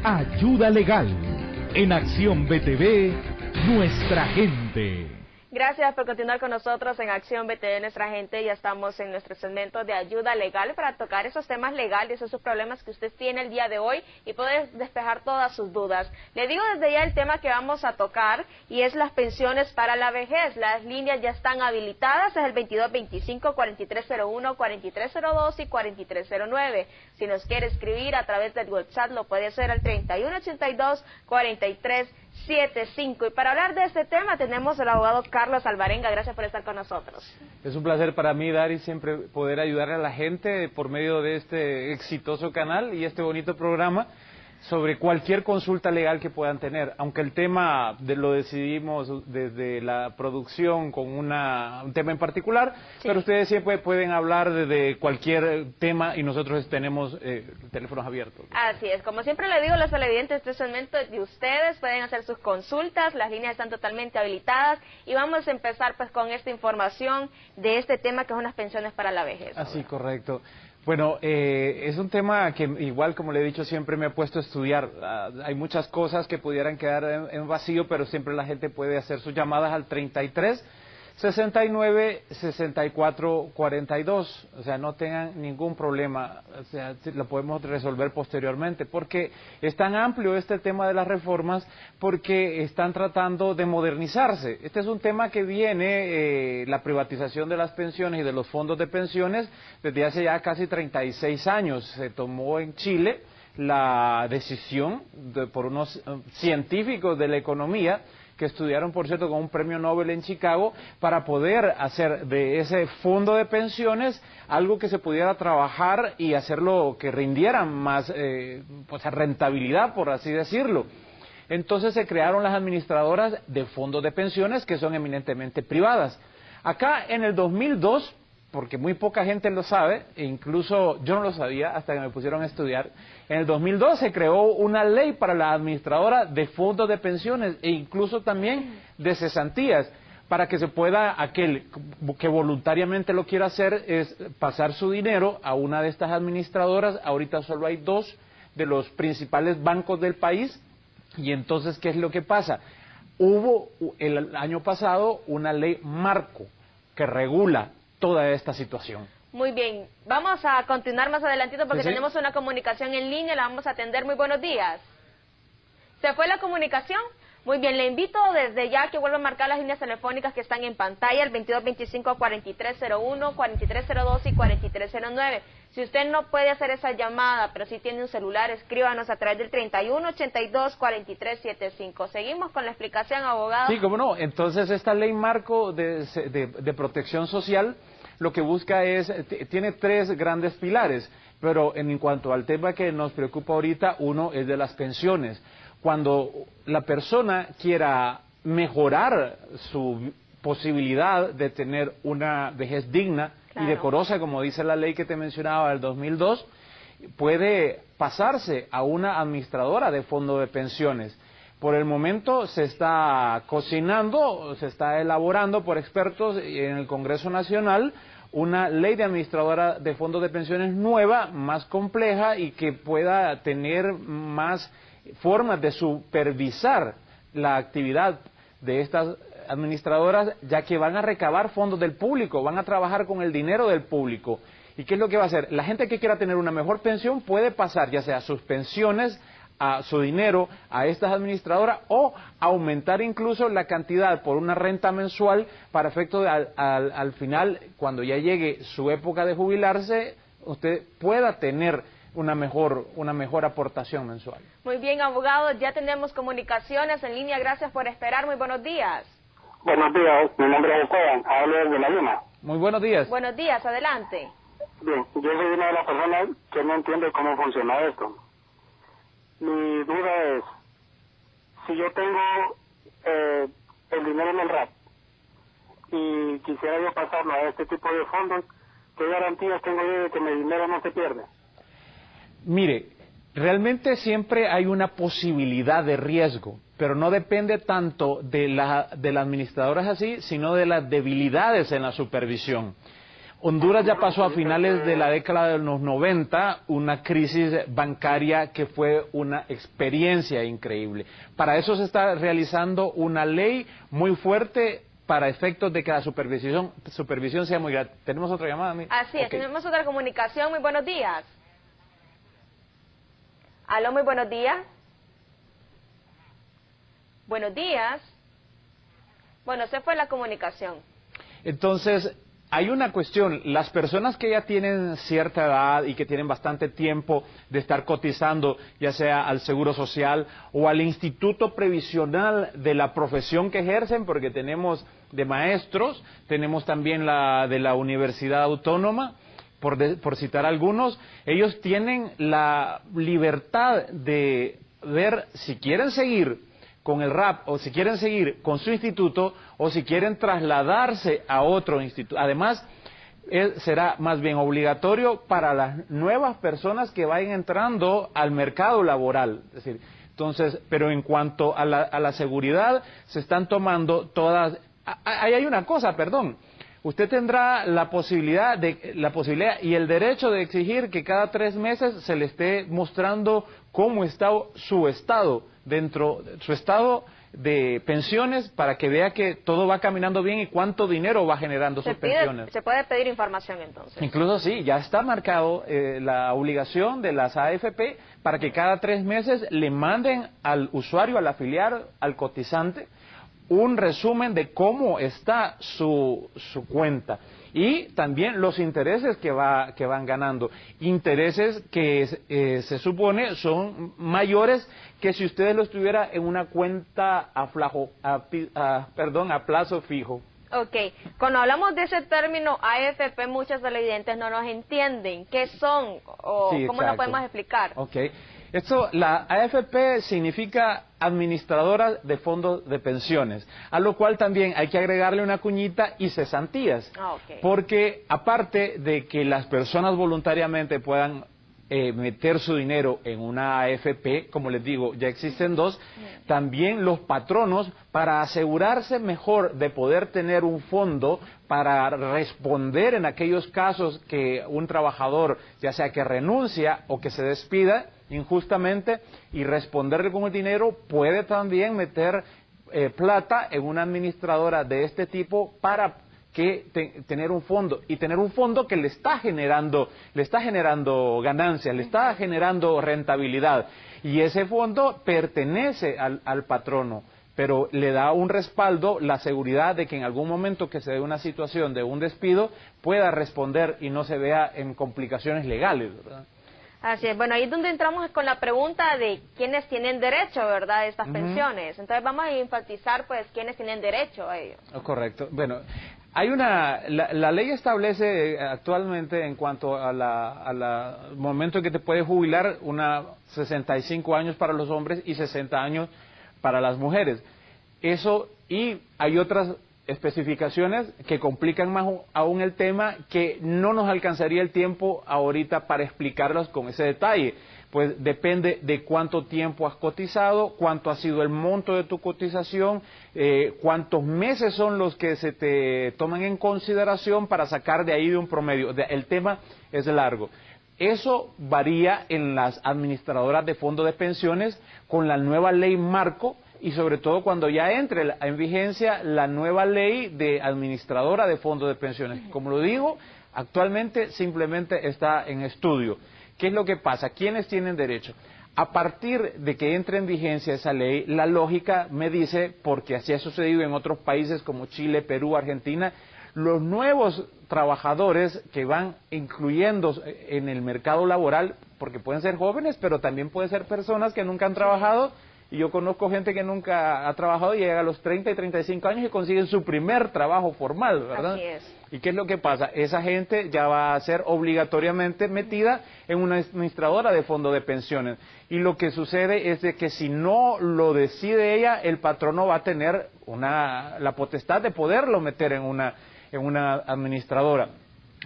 Ayuda Legal. En Acción BTV, nuestra gente. Gracias por continuar con nosotros en Acción BTV, nuestra gente. Ya estamos en nuestro segmento de ayuda legal para tocar esos temas legales, esos problemas que usted tiene el día de hoy y poder despejar todas sus dudas. Le digo desde ya el tema que vamos a tocar y es las pensiones para la vejez. Las líneas ya están habilitadas, es el 2225-4301, 4302 y 4309. Si nos quiere escribir a través del WhatsApp lo puede hacer al 3182-4375. Y para hablar de este tema tenemos al abogado Carlos Alvarenga. Gracias por estar con nosotros. Es un placer para mí, Dari, siempre poder ayudarle a la gente por medio de este exitoso canal y este bonito programa sobre cualquier consulta legal que puedan tener, aunque el tema lo decidimos desde la producción con un tema en particular, sí. Pero ustedes siempre pueden hablar de cualquier tema y nosotros tenemos teléfonos abiertos. Así es, como siempre le digo a los televidentes, este segmento de ustedes pueden hacer sus consultas, las líneas están totalmente habilitadas y vamos a empezar pues con esta información de este tema que son las pensiones para la vejez. Así, correcto. Bueno, es un tema que igual, como le he dicho, siempre me he puesto a estudiar. Hay muchas cosas que pudieran quedar en vacío, pero siempre la gente puede hacer sus llamadas al 33-69-64-42. O sea, no tengan ningún problema. O sea, lo podemos resolver posteriormente, porque es tan amplio este tema de las reformas, porque están tratando de modernizarse. Este es un tema que viene, la privatización de las pensiones y de los fondos de pensiones, desde hace ya casi 36 años. Se tomó en Chile la decisión por unos científicos de la economía que estudiaron, por cierto, con un premio Nobel en Chicago, para poder hacer de ese fondo de pensiones algo que se pudiera trabajar y hacerlo que rindiera más pues a rentabilidad, por así decirlo. Entonces se crearon las administradoras de fondos de pensiones que son eminentemente privadas. Acá en el 2002, porque muy poca gente lo sabe, e incluso yo no lo sabía hasta que me pusieron a estudiar, en el 2002 se creó una ley para la administradora de fondos de pensiones e incluso también de cesantías, para que se pueda, aquel que voluntariamente lo quiera hacer, es pasar su dinero a una de estas administradoras. Ahorita solo hay dos de los principales bancos del país, y entonces, ¿qué es lo que pasa? Hubo el año pasado una ley marco que regula toda esta situación. Muy bien, vamos a continuar más adelantito porque tenemos una comunicación en línea, la vamos a atender. Muy buenos días. ¿Se fue la comunicación? Muy bien, le invito desde ya que vuelva a marcar las líneas telefónicas que están en pantalla, el 2225-4301, 4302 y 4309. Si usted no puede hacer esa llamada, pero si tiene un celular, escríbanos a través del 3182-4375. Seguimos con la explicación, abogado. Sí, cómo no. Entonces, esta ley marco de protección social lo que busca es, tiene tres grandes pilares, pero en cuanto al tema que nos preocupa ahorita, uno es de las pensiones. Cuando la persona quiera mejorar su posibilidad de tener una vejez digna, claro, y decorosa, como dice la ley que te mencionaba del 2002, puede pasarse a una administradora de fondo de pensiones. Por el momento se está cocinando, se está elaborando por expertos en el Congreso Nacional una ley de administradora de fondos de pensiones nueva, más compleja y que pueda tener más formas de supervisar la actividad de estas administradoras, ya que van a recabar fondos del público, van a trabajar con el dinero del público. ¿Y qué es lo que va a hacer? La gente que quiera tener una mejor pensión puede pasar ya sea sus pensiones, a su dinero, a estas administradoras, o aumentar incluso la cantidad por una renta mensual para efecto de al final, cuando ya llegue su época de jubilarse, usted pueda tener una mejor aportación mensual. Muy bien, abogado, ya tenemos comunicaciones en línea, gracias por esperar, muy buenos días. Buenos días, mi nombre es Esteban, hablo desde La Luna. Muy buenos días. Buenos días, adelante. Bien, yo soy una de las personas que no entiende cómo funciona esto. Mi duda es, si yo tengo el dinero en el RAP y quisiera yo pasarlo a este tipo de fondos, ¿qué garantías tengo yo de que mi dinero no se pierde? Mire, realmente siempre hay una posibilidad de riesgo, pero no depende tanto de la administradora así, sino de las debilidades en la supervisión. Honduras ya pasó a finales de la década de los 90 una crisis bancaria que fue una experiencia increíble. Para eso se está realizando una ley muy fuerte para efectos de que la supervisión sea muy grande. ¿Tenemos otra llamada? Así es, tenemos otra comunicación. Muy buenos días. Aló, muy buenos días. Buenos días. Bueno, se fue la comunicación. Entonces, hay una cuestión, las personas que ya tienen cierta edad y que tienen bastante tiempo de estar cotizando, ya sea al Seguro Social o al Instituto Previsional de la profesión que ejercen, porque tenemos de maestros, tenemos también la de la Universidad Autónoma, por citar algunos, ellos tienen la libertad de ver si quieren seguir con el RAP, o si quieren seguir con su instituto, o si quieren trasladarse a otro instituto. Además, será más bien obligatorio para las nuevas personas que vayan entrando al mercado laboral. Es decir, entonces, pero en cuanto a la seguridad, se están tomando todas... Ahí hay una cosa, perdón. Usted tendrá la posibilidad y el derecho de exigir que cada 3 meses se le esté mostrando cómo está su estado su estado de pensiones, para que vea que todo va caminando bien y cuánto dinero va generando sus pensiones. Se puede pedir información entonces. Incluso sí, ya está marcado la obligación de las AFP para que cada 3 meses le manden al usuario, al afiliado, al cotizante, un resumen de cómo está su cuenta y también los intereses que van ganando, intereses que se supone son mayores que si ustedes lo estuviera en una cuenta a plazo fijo. Ok, cuando hablamos de ese término AFP, muchos televidentes no nos entienden. ¿Qué son o sí, cómo lo podemos explicar? Ok, la AFP significa administradora de fondos de pensiones, a lo cual también hay que agregarle una cuñita y cesantías, porque aparte de que las personas voluntariamente puedan meter su dinero en una AFP, como les digo, ya existen 2, también los patronos, para asegurarse mejor de poder tener un fondo para responder en aquellos casos que un trabajador, ya sea que renuncia o que se despida injustamente, y responderle con el dinero, puede también meter plata en una administradora de este tipo para tener un fondo, y tener un fondo que le está generando ganancias, le está generando rentabilidad, y ese fondo pertenece al patrono, pero le da un respaldo, la seguridad de que en algún momento que se dé una situación de un despido pueda responder y no se vea en complicaciones legales, ¿verdad? Así es. Bueno, ahí es donde entramos con la pregunta de quiénes tienen derecho, ¿verdad?, a estas pensiones. Entonces vamos a enfatizar, pues, quiénes tienen derecho a ello. Correcto. Bueno, la ley establece actualmente en cuanto al momento en que te puedes jubilar, 65 años para los hombres y 60 años para las mujeres. Eso, y hay otras especificaciones que complican más aún el tema, que no nos alcanzaría el tiempo ahorita para explicarlas con ese detalle. Pues depende de cuánto tiempo has cotizado, cuánto ha sido el monto de tu cotización, cuántos meses son los que se te toman en consideración para sacar de ahí de un promedio. El tema es largo. Eso varía en las administradoras de fondos de pensiones con la nueva ley marco, y sobre todo cuando ya entre en vigencia la nueva ley de administradora de fondos de pensiones. Como lo digo, actualmente simplemente está en estudio. ¿Qué es lo que pasa? ¿Quiénes tienen derecho? A partir de que entre en vigencia esa ley, la lógica me dice, porque así ha sucedido en otros países como Chile, Perú, Argentina, los nuevos trabajadores que van incluyendo en el mercado laboral, porque pueden ser jóvenes, pero también pueden ser personas que nunca han trabajado, y yo conozco gente que nunca ha trabajado y llega a los 30 y 35 años y consiguen su primer trabajo formal, ¿verdad? Así es. ¿Y qué es lo que pasa? Esa gente ya va a ser obligatoriamente metida en una administradora de fondo de pensiones. Y lo que sucede es de que si no lo decide ella, el patrono va a tener la potestad de poderlo meter en una administradora.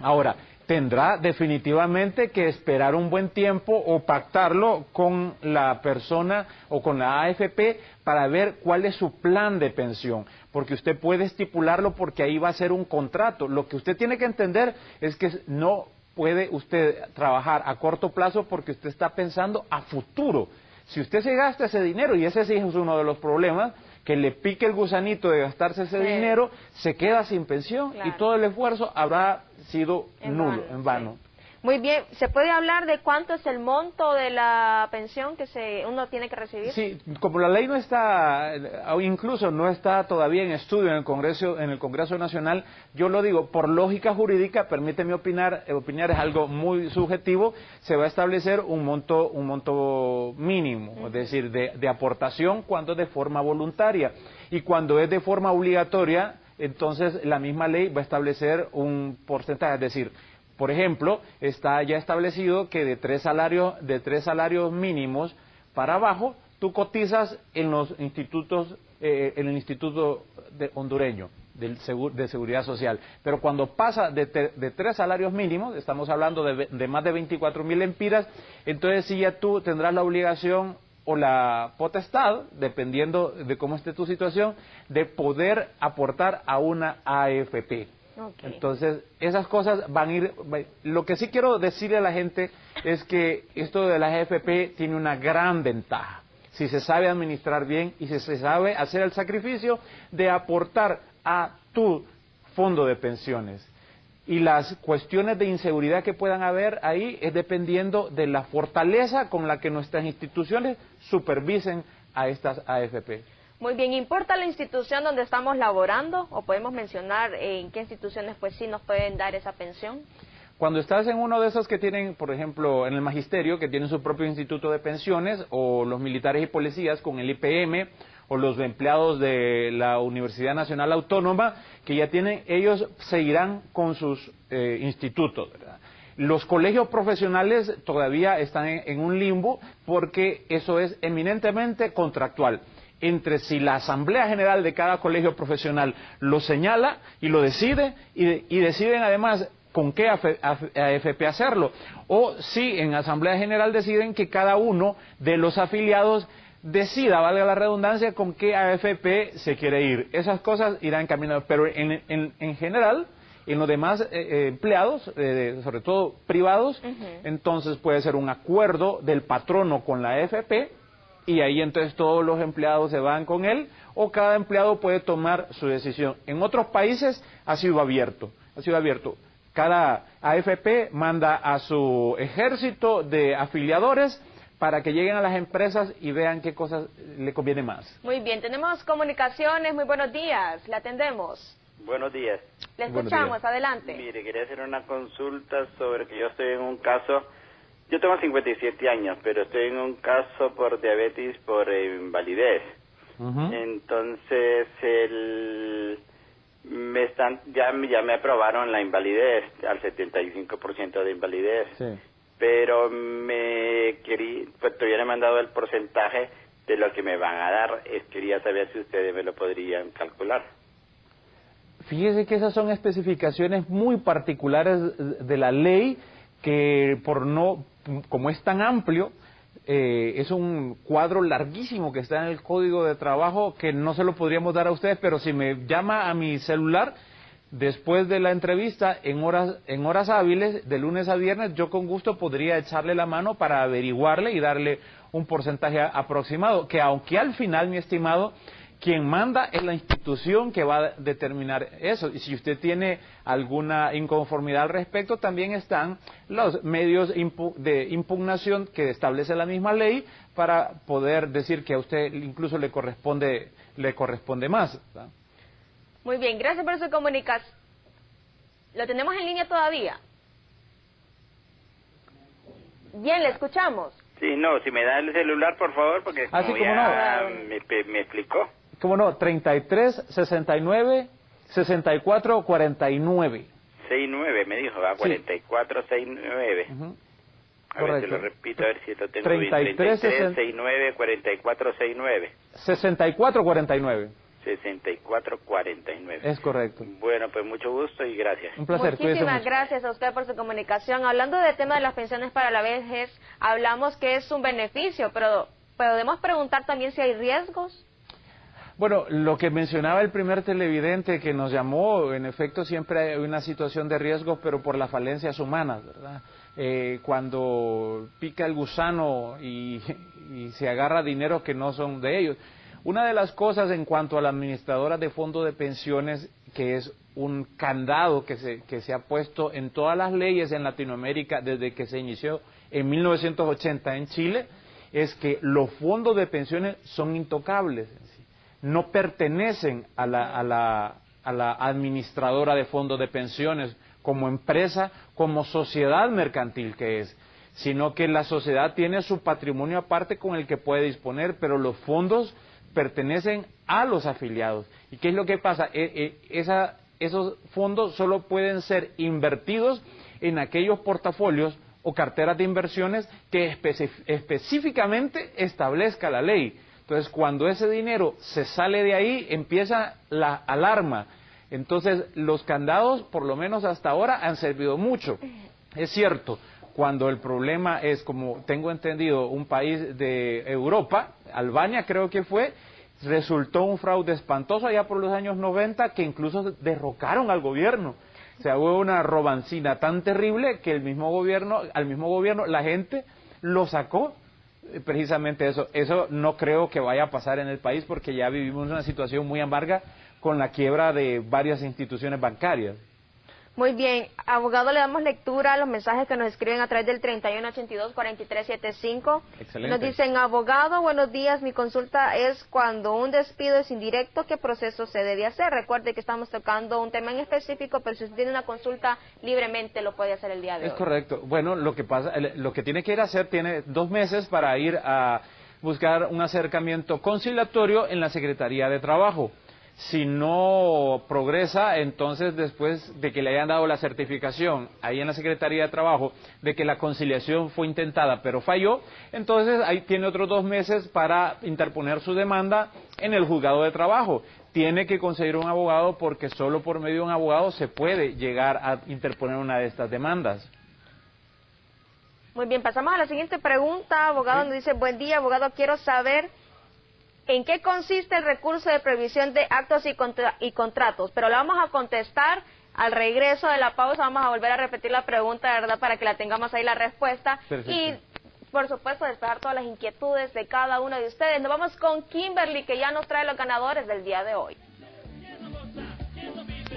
Ahora, tendrá definitivamente que esperar un buen tiempo o pactarlo con la persona o con la AFP para ver cuál es su plan de pensión, porque usted puede estipularlo porque ahí va a ser un contrato. Lo que usted tiene que entender es que no puede usted trabajar a corto plazo porque usted está pensando a futuro. Si usted se gasta ese dinero, y ese sí es uno de los problemas, que le pique el gusanito de gastarse ese dinero, se queda sin pensión y todo el esfuerzo habrá sido nulo, en vano. Muy bien, ¿se puede hablar de cuánto es el monto de la pensión que uno tiene que recibir? Sí, como la ley no está, o incluso no está todavía en estudio en el Congreso Nacional, yo lo digo, por lógica jurídica, permíteme opinar es algo muy subjetivo, se va a establecer un monto mínimo, es decir, de aportación cuando es de forma voluntaria, y cuando es de forma obligatoria, entonces la misma ley va a establecer un porcentaje, es decir, por ejemplo, está ya establecido que de tres salarios mínimos para abajo, tú cotizas en los institutos, en el Instituto Hondureño de Seguridad Social. Pero cuando pasa de 3 salarios mínimos, estamos hablando de más de 24,000 lempiras, entonces sí ya tú tendrás la obligación o la potestad, dependiendo de cómo esté tu situación, de poder aportar a una AFP. Okay. Entonces, esas cosas van a ir... Lo que sí quiero decirle a la gente es que esto de las AFP tiene una gran ventaja. Si se sabe administrar bien y si se sabe hacer el sacrificio de aportar a tu fondo de pensiones. Y las cuestiones de inseguridad que puedan haber ahí es dependiendo de la fortaleza con la que nuestras instituciones supervisen a estas AFP. Muy bien, ¿importa la institución donde estamos laborando o podemos mencionar en qué instituciones pues sí nos pueden dar esa pensión? Cuando estás en uno de esos que tienen, por ejemplo, en el magisterio, que tienen su propio instituto de pensiones, o los militares y policías con el IPM, o los empleados de la Universidad Nacional Autónoma, que ya tienen, ellos seguirán con sus institutos, ¿verdad? Los colegios profesionales todavía están en un limbo porque eso es eminentemente contractual. Entre si la Asamblea General de cada colegio profesional lo señala y lo decide, y deciden además con qué AFP hacerlo, o si en Asamblea General deciden que cada uno de los afiliados decida, valga la redundancia, con qué AFP se quiere ir. Esas cosas irán caminando, pero en general, en los demás empleados, sobre todo privados, entonces puede ser un acuerdo del patrono con la AFP, y ahí entonces todos los empleados se van con él, o cada empleado puede tomar su decisión. En otros países ha sido abierto. Cada AFP manda a su ejército de afiliadores para que lleguen a las empresas y vean qué cosas le conviene más. Muy bien, tenemos comunicaciones, muy buenos días, le atendemos. Buenos días. Le escuchamos, adelante. Mire, quería hacer una consulta sobre que yo estoy en un caso... Yo tengo 57 años, pero estoy en un caso por diabetes por invalidez. Entonces, ya me aprobaron la invalidez, al 75% de invalidez. Sí. Pero pues todavía no me han dado el porcentaje de lo que me van a dar. Quería saber si ustedes me lo podrían calcular. Fíjese que esas son especificaciones muy particulares de la ley, que como es tan amplio, es un cuadro larguísimo que está en el Código de Trabajo que no se lo podríamos dar a ustedes, pero si me llama a mi celular después de la entrevista en horas hábiles, de lunes a viernes, yo con gusto podría echarle la mano para averiguarle y darle un porcentaje aproximado, que aunque al final, mi estimado, quien manda es la institución que va a determinar eso. Y si usted tiene alguna inconformidad al respecto, también están los medios de impugnación que establece la misma ley para poder decir que a usted incluso le corresponde más, ¿verdad? Muy bien, gracias por su comunicación. ¿Lo tenemos en línea todavía? Bien, le escuchamos. Sí, no, si me da el celular, por favor, porque como ya me explicó. ¿Cómo no? 33 69 64 49. 69 me dijo, 44 69. A ver, te lo repito, a ver si lo tengo bien. 33 69 44 69. 64 49. 6449. Es correcto. Bueno, pues mucho gusto y gracias. Un placer. Muchísimas gracias a usted por su comunicación. Hablando del tema de las pensiones para la vejez, hablamos que es un beneficio, pero podemos preguntar también si hay riesgos. Bueno, lo que mencionaba el primer televidente que nos llamó, en efecto siempre hay una situación de riesgo, pero por las falencias humanas, ¿verdad? Cuando pica el gusano y se agarra dinero que no son de ellos. Una de las cosas en cuanto a la administradora de fondos de pensiones, que es un candado que se ha puesto en todas las leyes en Latinoamérica desde que se inició en 1980 en Chile, es que los fondos de pensiones son intocables, no pertenecen a la administradora de fondos de pensiones como empresa, como sociedad mercantil que es, sino que la sociedad tiene su patrimonio aparte con el que puede disponer, pero los fondos pertenecen a los afiliados. ¿Y qué es lo que pasa? Esos fondos solo pueden ser invertidos en aquellos portafolios o carteras de inversiones que específicamente establezca la ley. Entonces, cuando ese dinero se sale de ahí, empieza la alarma. Entonces, los candados, por lo menos hasta ahora, han servido mucho. Es cierto, cuando el problema es, como tengo entendido, un país de Europa, Albania creo que fue, resultó un fraude espantoso allá por los años 90 que incluso derrocaron al gobierno. O sea, hubo una robancina tan terrible que al mismo gobierno la gente lo sacó. Precisamente eso no creo que vaya a pasar en el país porque ya vivimos una situación muy amarga con la quiebra de varias instituciones bancarias. Muy bien, abogado, le damos lectura a los mensajes que nos escriben a través del 3182-4375. Excelente. Nos dicen, abogado, buenos días, mi consulta es cuando un despido es indirecto, ¿qué proceso se debe hacer? Recuerde que estamos tocando un tema en específico, pero si usted tiene una consulta libremente lo puede hacer el día de hoy. Es correcto. Bueno, lo que tiene que ir a hacer, tiene 2 meses para ir a buscar un acercamiento conciliatorio en la Secretaría de Trabajo. Si no progresa, entonces después de que le hayan dado la certificación ahí en la Secretaría de Trabajo de que la conciliación fue intentada pero falló, entonces ahí tiene otros 2 meses para interponer su demanda en el juzgado de trabajo. Tiene que conseguir un abogado porque solo por medio de un abogado se puede llegar a interponer una de estas demandas. Muy bien, pasamos a la siguiente pregunta. Abogado, nos dice, buen día, abogado, quiero saber ¿en qué consiste el recurso de prohibición de actos y contratos? Pero la vamos a contestar al regreso de la pausa. Vamos a volver a repetir la pregunta, de verdad, para que la tengamos ahí la respuesta. Perfecto. Y, por supuesto, despejar todas las inquietudes de cada uno de ustedes. Nos vamos con Kimberly, que ya nos trae los ganadores del día de hoy.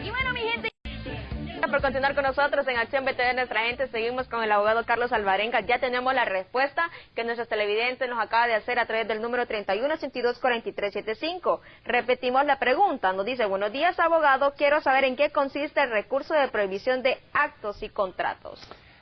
Y bueno, mi gente, por continuar con nosotros en Acción BTV Nuestra Gente, seguimos con el abogado Carlos Alvarenga. Ya tenemos la respuesta que nuestros televidentes nos acaba de hacer a través del número 3182-4375. Repetimos la pregunta, nos dice, buenos días, abogado, quiero saber en qué consiste el recurso de prohibición de actos y contratos.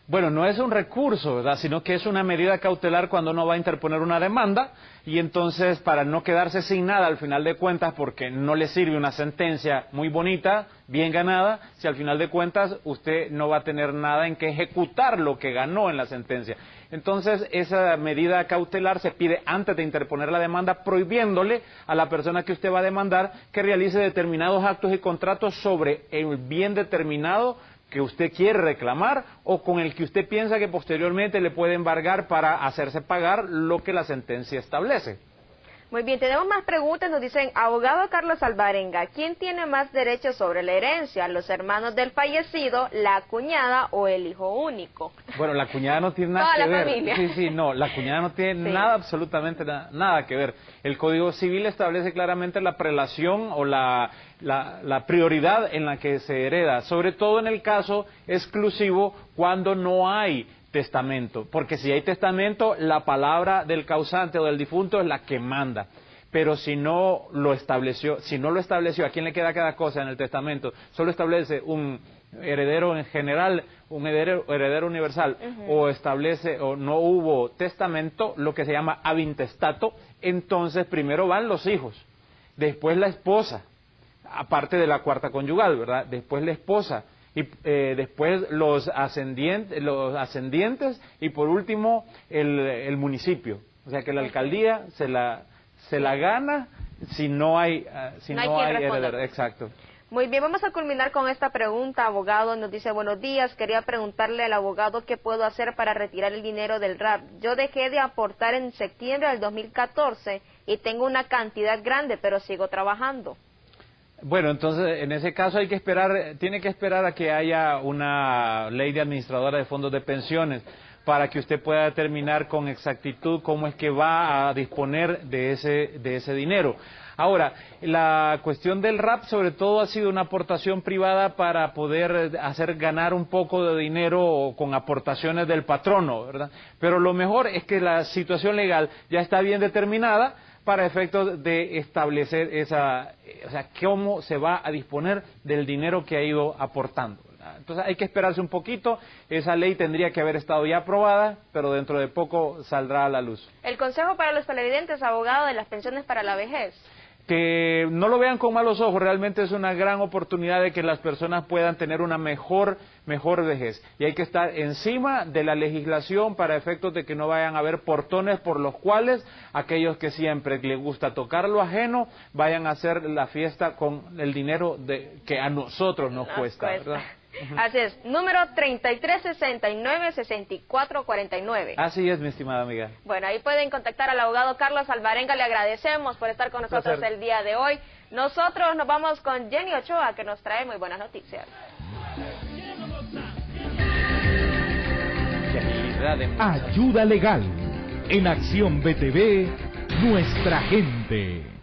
Bueno, no es un recurso, ¿verdad?, sino que es una medida cautelar cuando uno va a interponer una demanda y entonces para no quedarse sin nada al final de cuentas, porque no le sirve una sentencia muy bonita, bien ganada, si al final de cuentas usted no va a tener nada en que ejecutar lo que ganó en la sentencia. Entonces esa medida cautelar se pide antes de interponer la demanda, prohibiéndole a la persona que usted va a demandar que realice determinados actos y contratos sobre el bien determinado que usted quiere reclamar o con el que usted piensa que posteriormente le puede embargar para hacerse pagar lo que la sentencia establece. Muy bien, tenemos más preguntas. Nos dicen, abogado Carlos Alvarenga, ¿quién tiene más derechos sobre la herencia? ¿Los hermanos del fallecido, la cuñada o el hijo único? Bueno, la cuñada no tiene nada Toda que la ver. familia. Sí, no, la cuñada no tiene nada, absolutamente nada que ver. El Código Civil establece claramente la prelación o la prioridad en la que se hereda, sobre todo en el caso exclusivo cuando no hay testamento, porque si hay testamento, la palabra del causante o del difunto es la que manda. Pero si no lo estableció, ¿a quién le queda cada cosa en el testamento? Solo establece un heredero en general, un heredero universal, o no hubo testamento, lo que se llama ab intestato, entonces primero van los hijos, después la esposa, aparte de la cuarta conyugal, ¿verdad? Después la esposa, y después los ascendientes y por último el municipio. O sea que la alcaldía se la gana si no hay heredero. Exacto. Muy bien, vamos a culminar con esta pregunta, abogado. Nos dice, buenos días, quería preguntarle al abogado qué puedo hacer para retirar el dinero del RAP. Yo dejé de aportar en septiembre del 2014 y tengo una cantidad grande, pero sigo trabajando. Bueno, entonces en ese caso tiene que esperar a que haya una ley de administradora de fondos de pensiones para que usted pueda determinar con exactitud cómo es que va a disponer de ese dinero. Ahora, la cuestión del RAP sobre todo ha sido una aportación privada para poder hacer ganar un poco de dinero con aportaciones del patrono, ¿verdad? Pero lo mejor es que la situación legal ya está bien determinada para efectos de establecer cómo se va a disponer del dinero que ha ido aportando. Entonces hay que esperarse un poquito, esa ley tendría que haber estado ya aprobada, pero dentro de poco saldrá a la luz. El consejo para los televidentes, abogado, de las pensiones para la vejez. Que no lo vean con malos ojos, realmente es una gran oportunidad de que las personas puedan tener una mejor vejez. Y hay que estar encima de la legislación para efectos de que no vayan a haber portones por los cuales aquellos que siempre les gusta tocar lo ajeno vayan a hacer la fiesta con el dinero que a nosotros nos cuesta, ¿verdad? Así es, número 3369-6449. Así es, mi estimada amiga. Bueno, ahí pueden contactar al abogado Carlos Alvarenga, le agradecemos por estar con nosotros el día de hoy. Nosotros nos vamos con Jenny Ochoa, que nos trae muy buenas noticias. Ayuda Legal, en Acción BTV, nuestra gente.